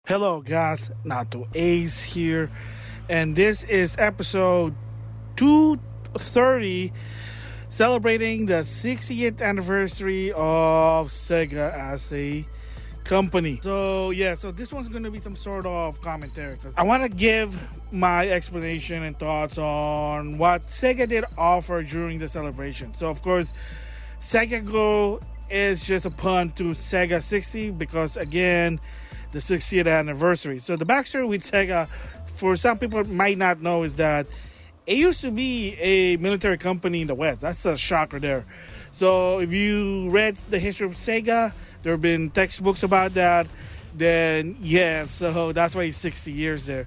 Hello, guys. Nato Ace here, and this is episode 230, celebrating the 60th anniversary of Sega as a company. So this one's gonna be some sort of commentary because I want to give my explanation and thoughts on what Sega did offer during the celebration. So, of course, Sega Go is just a pun to Sega 60 because, again, the 60th anniversary. So the backstory with Sega, for some people might not know, is that it used to be a military company in the West. That's a shocker there. So if you read the history of Sega, there have been textbooks about that. Then so that's why it's 60 years there.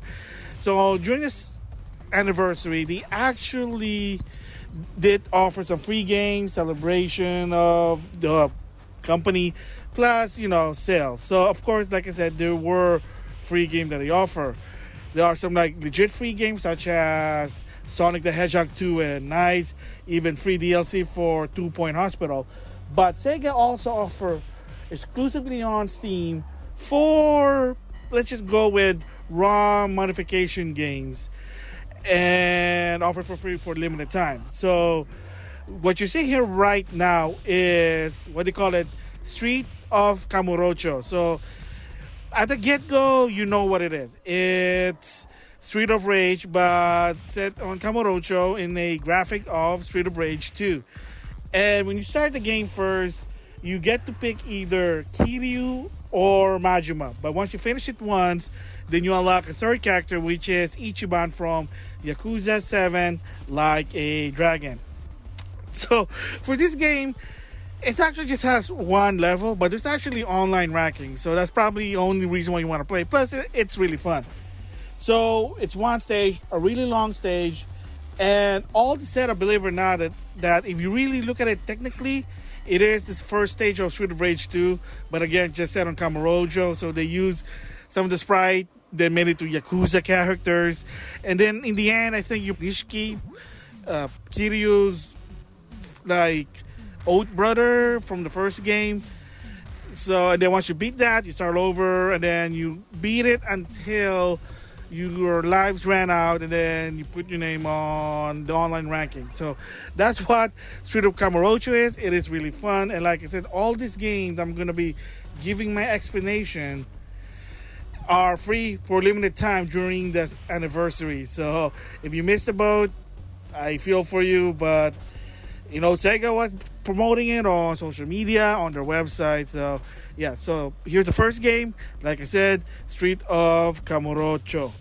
So during this anniversary, they actually did offer some free games, celebration of the company, plus sales. So of course, like I said, there were free games that they offer. There are some like legit free games such as Sonic the Hedgehog 2 and Nights, even free DLC for 2 Point Hospital. But Sega also offer exclusively on Steam for, let's just go with, ROM modification games, and offer for free for limited time. So what you see here right now is what they call it, Street of Kamurocho. So at the get-go, you know what it is. It's Street of Rage, but set on Kamurocho in a graphic of Street of Rage 2. And when you start the game first, you get to pick either Kiryu or Majima. But once you finish it once, then you unlock a third character, which is Ichiban from Yakuza 7, like a dragon. So for this game, it actually just has one level, but there's actually online ranking. So that's probably the only reason why you want to play. Plus, it's really fun. So it's one stage, a really long stage, and all the setup, believe it or not, that if you really look at it technically, it is this first stage of Street of Rage 2, but again, just set on Kamurocho. So they use some of the sprite, they made it to Yakuza characters, and then in the end, I think you Nishiki, Kiryu's like old brother from the first game. So, and then once you beat that, you start over, and then you beat it until your lives ran out, and then you put your name on the online ranking. So that's what Street of Kamurocho is. It is really fun, and like I said, all these games I'm going to be giving my explanation are free for limited time during this anniversary. So if you missed the boat, I feel for you, but Sega was promoting it on social media, on their website. So so here's the first game. Like I said, Street of Kamurocho.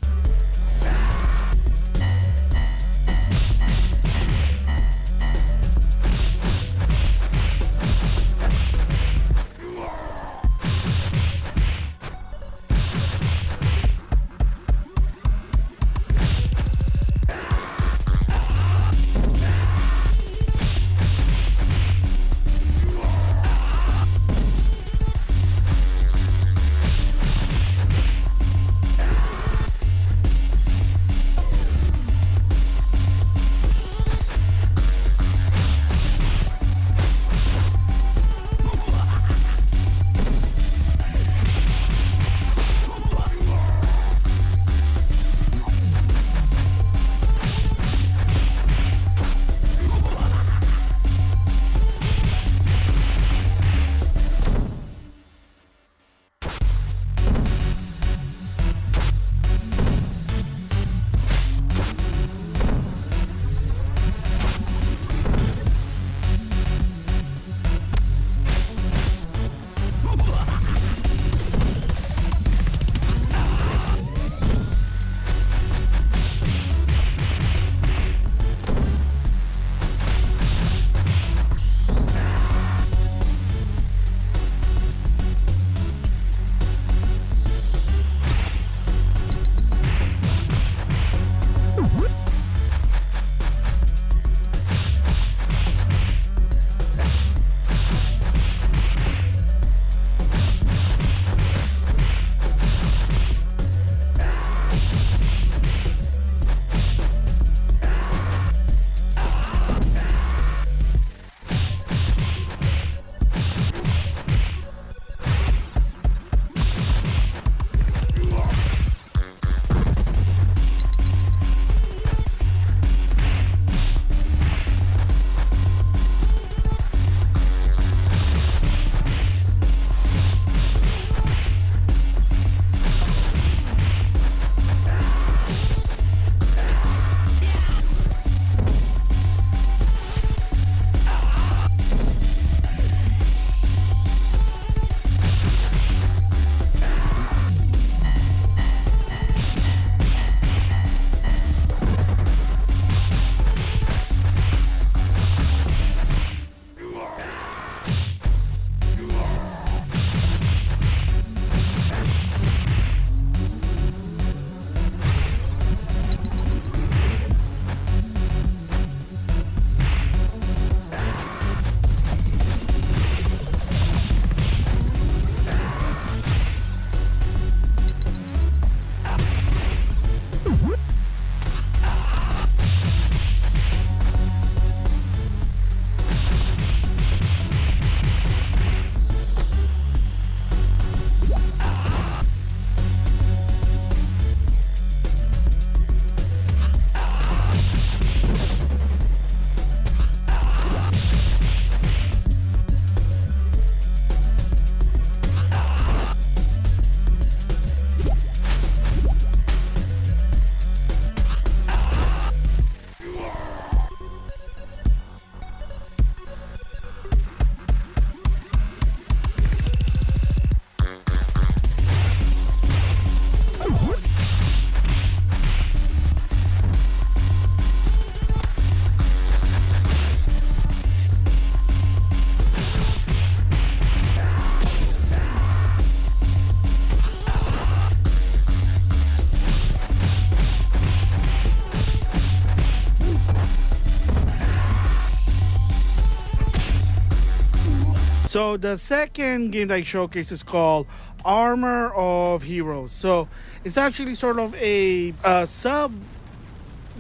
So the second game that I showcased is called Armor of Heroes. So it's actually sort of a sub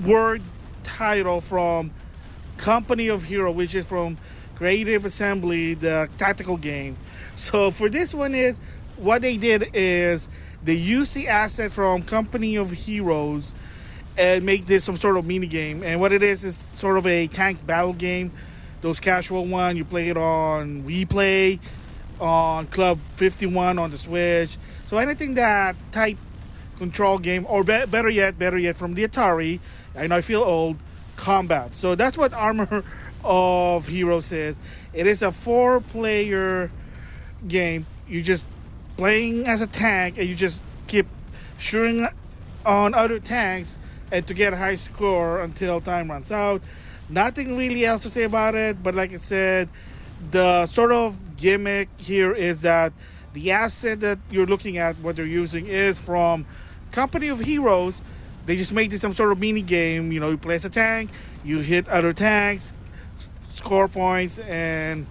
word title from Company of Hero, which is from Creative Assembly, the tactical game. So for this one is what they did is they used the asset from Company of Heroes and make this some sort of mini game. And what it is sort of a tank battle game. Those casual one, you play it on Wii Play, on Club 51 on the Switch. So anything that type control game, or better yet from the Atari, I know I feel old, Combat. So that's what Armor of Heroes is. It is a 4-player game. You just playing as a tank and you just keep shooting on other tanks and to get a high score until time runs out. Nothing really else to say about it, but like I said, the sort of gimmick here is that the asset that you're looking at, what they're using, is from Company of Heroes. They just made this some sort of mini game. You know, you play as a tank, you hit other tanks, score points, and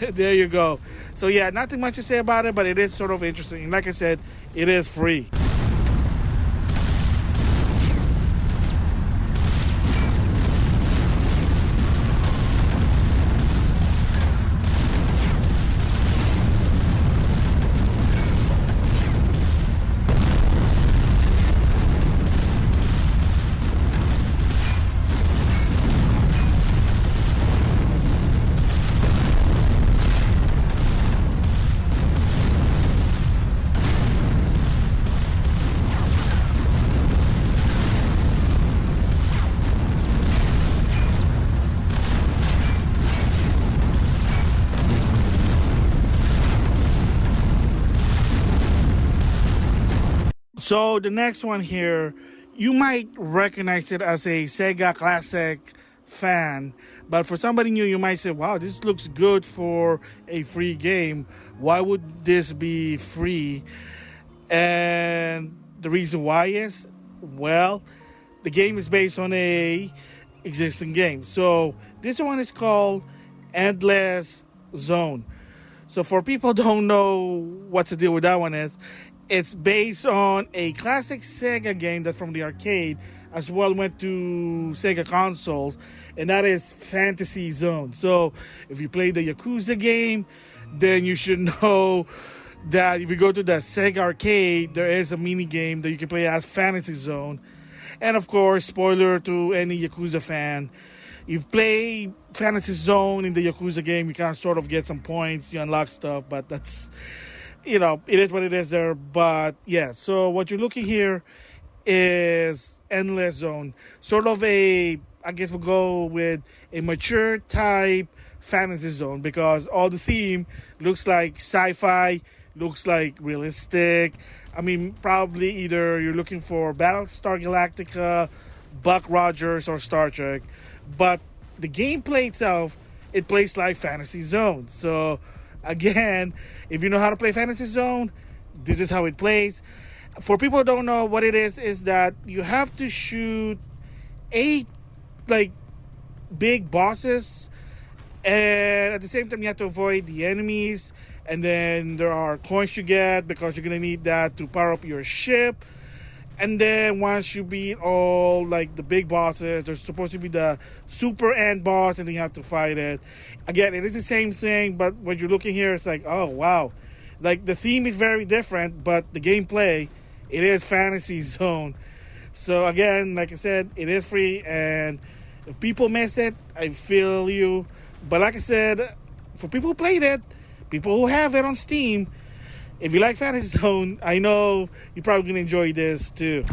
there you go. So yeah, nothing much to say about it, but it is sort of interesting. Like I said, it is free. So the next one here, you might recognize it as a Sega Classic fan, but for somebody new, you might say, wow, this looks good for a free game. Why would this be free? And the reason why is, well, the game is based on a existing game. So this one is called Endless Zone. So for people who don't know what's the deal with that one is, it's based on a classic Sega game that's from the arcade, as well went to Sega consoles, and that is Fantasy Zone. So if you play the Yakuza game, then you should know that if you go to the Sega arcade, there is a mini game that you can play as Fantasy Zone. And of course, spoiler to any Yakuza fan, you play Fantasy Zone in the Yakuza game, you can sort of get some points, you unlock stuff, but that's, you know, it is what it is there. But yeah, so what you're looking here is Endless Zone. Sort of a, I guess we'll go with a mature type Fantasy Zone, because all the theme looks like sci-fi, looks like realistic. I mean, probably either you're looking for Battlestar Galactica, Buck Rogers, or Star Trek. But the gameplay itself, it plays like Fantasy Zone. So again, if you know how to play Fantasy Zone, this is how it plays. For people who don't know what it is that you have to shoot 8 like big bosses, and at the same time you have to avoid the enemies. And then there are coins you get because you're gonna need that to power up your ship. And then once you beat all like the big bosses, there's supposed to be the super end boss, and then you have to fight it. Again, it is the same thing, but when you're looking here, it's like, oh wow, like the theme is very different, but the gameplay, it is Fantasy Zone. So again, like I said, it is free, and if people miss it, I feel you. But like I said, for people who played it, people who have it on Steam, if you like Fantasy Zone, I know you're probably going to enjoy this too.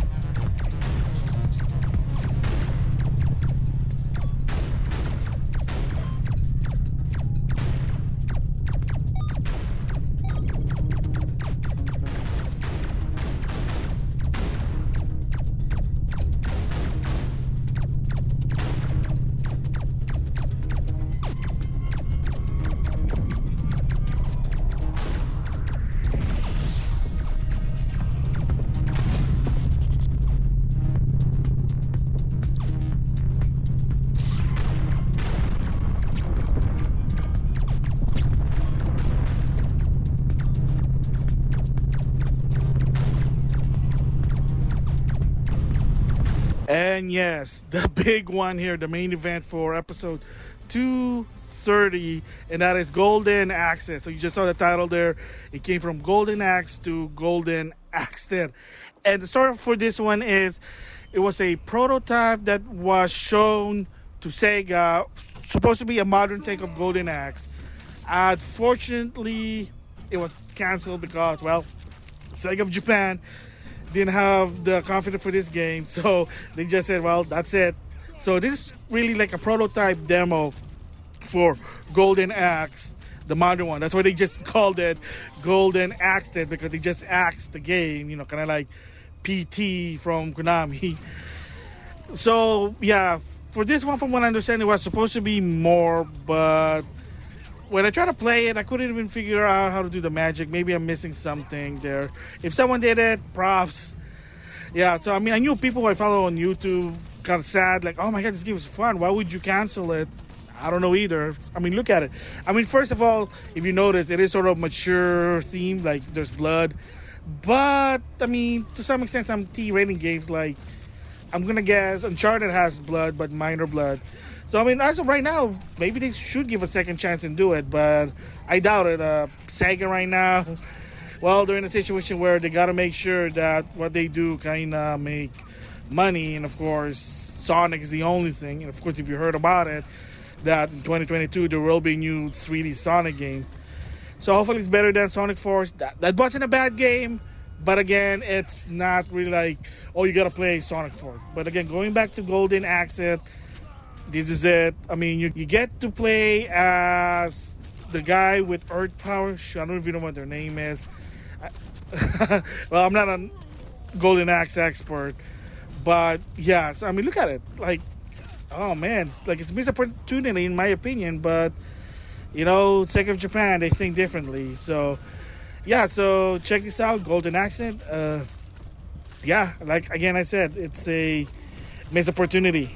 And yes, the big one here, the main event for episode 230, and that is Golden Access. So you just saw the title there. It came from Golden Axe to Golden Axed. And the story for this one is it was a prototype that was shown to Sega, supposed to be a modern take of Golden Axe. Unfortunately, it was canceled because, well, Sega of Japan didn't have the confidence for this game, so they just said, well, that's it. So this is really like a prototype demo for Golden Axe, the modern one. That's why they just called it Golden Axed, because they just axed the game, you know, kind of like PT from Konami. So yeah, for this one, from what I understand, it was supposed to be more, but when I tried to play it, I couldn't even figure out how to do the magic. Maybe I'm missing something there. If someone did it, props. Yeah, so I mean, I knew people who I follow on YouTube kind of sad, like, oh my god, this game is fun. Why would you cancel it? I don't know either. I mean, look at it. I mean, first of all, if you notice, it is sort of mature theme, like there's blood. But, I mean, to some extent, some T-rating games, like, I'm going to guess Uncharted has blood, but minor blood. So, I mean, as of right now, maybe they should give a second chance and do it, but I doubt it. Sega right now, well, they're in a situation where they got to make sure that what they do kind of make money. And, of course, Sonic is the only thing. And, of course, if you heard about it, that in 2022, there will be a new 3D Sonic game. So, hopefully, it's better than Sonic Force. That wasn't a bad game. But again, it's not really like, oh, you got to play Sonic Force. But again, going back to Golden Axe, this is it. I mean, you get to play as the guy with Earth Power. I don't know if you know what their name is. Well, I'm not a Golden Axe expert. But, yeah, so, I mean, look at it. Like, oh, man. It's a missed opportunity, in my opinion. But, you know, Sega of Japan, they think differently. So, yeah, so check this out, Golden Accent. Yeah, like again I said, it's a missed opportunity.